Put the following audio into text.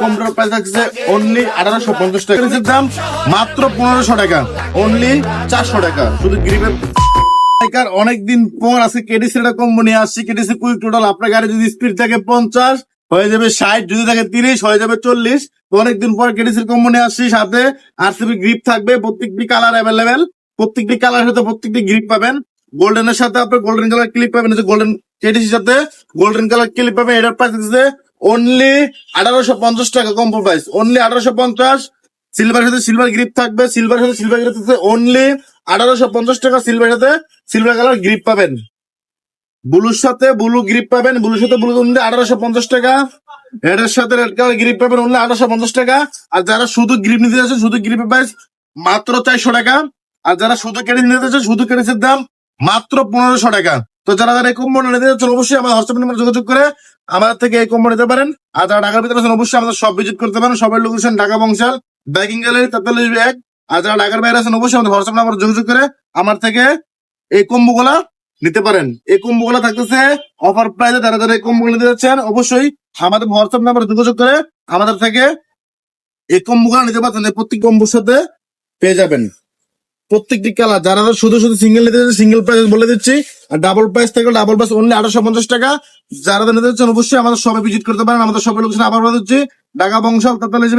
Computer price থাকছে only 1850 টাকা। কেডিসির দাম মাত্র 1500 টাকা, অনলি 400 টাকা। শুধু গ্রিপের অনেকদিন পর আজকে কেডিসির একটা কম্বো নিয়ে আসছি। KDC quick total. আপনার গাড়ি যদি স্পিড থাকে 50 হয়ে যাবে 60, যদি থাকে 30 হয়ে যাবে 40। তো অনেকদিন পর কেডিসির কম্বো নিয়ে আসছি। সাথে আরসিবি গ্রিপ থাকবে, প্রত্যেকটি কালার অ্যাভেলেবেল। প্রত্যেকটি কালার সাথে প্রত্যেকটি গ্রিপ পাবেন। গোল্ডেনের সাথে আপনার গোল্ডেন কালার ক্লিপ পাবেন, গোল্ডেন কেডিসির সাথে গোল্ডেন কালার ক্লিপ পাবেন। এটার প্রাইস হচ্ছে অনলি 1850 টাকা, কম্বো প্রাইস অনলি 1850। সিলভার সাথে সিলভার গ্রিপ থাকবে, সিলভার সাথে সিলভার গ্রিপ থাকবে অনলি 1850 টাকা। সিলভার সাথে সিলভার কালার গ্রিপ পাবেন। ব্লুর সাথে ব্লু গ্রিপ পাবেন, ব্লুর সাথে ব্লু অনলি 1850 টাকা। রেডের সাথে রেড কালার গ্রিপ পাবেন অনলি 1850 টাকা। আর যারা শুধু গ্রিপ নিতে যাচ্ছেন, শুধু গ্রিপের প্রাইস মাত্র 400 টাকা। আর যারা শুধু কেডিস নিতে যাচ্ছেন, শুধু কেডিসের দাম মাত্র 1500 টাকা। তো যারা যারা এই কম্বো নিতে যাচ্ছেন অবশ্যই আমার হোয়াটসঅ্যাপ নাম্বারে যোগাযোগ করে আমাদের থেকে এই কম্বো নিতে পারেন। আর যারা ঢাকার ভিতরে আছেন অবশ্যই আমাদের সব ভিজিট করতে পারেন। সবার location Dhaka Bangshal, biking gallery, 43 আর যারা ঢাকার বাইরে আছেন অবশ্যই আমাদের হোয়াটসঅ্যাপ নাম্বারে যোগাযোগ করে আমার থেকে এই কম্বো গুলা নিতে পারেন। এই কম্বো গুলা থাকতেছে অফার প্রাইসে। যারা যারা এই কম্বো নিতে যাচ্ছেন অবশ্যই আমাদের হোয়াটসঅ্যাপ নাম্বারে যোগাযোগ করে আমাদের থেকে এই কম্বো গুলা নিতে পারছেন। প্রত্যেক কম্বোর সাথে পেয়ে যাবেন প্রত্যেকটি কালার। যারা শুধু শুধু সিঙ্গেল নিতে যাচ্ছেন সিঙ্গেল প্রাইস বলে দিচ্ছি। আর ডাবল প্রাইস থাকলে ডাবল প্রাইস অনলি 1850 টাকা। যারা নিতে যাচ্ছেন অবশ্যই আমাদের শপে ভিজিট করতে পারেন। আমাদের শপের লোকেশন আবার বলে দিচ্ছি, ঢাকা বংশাল, 43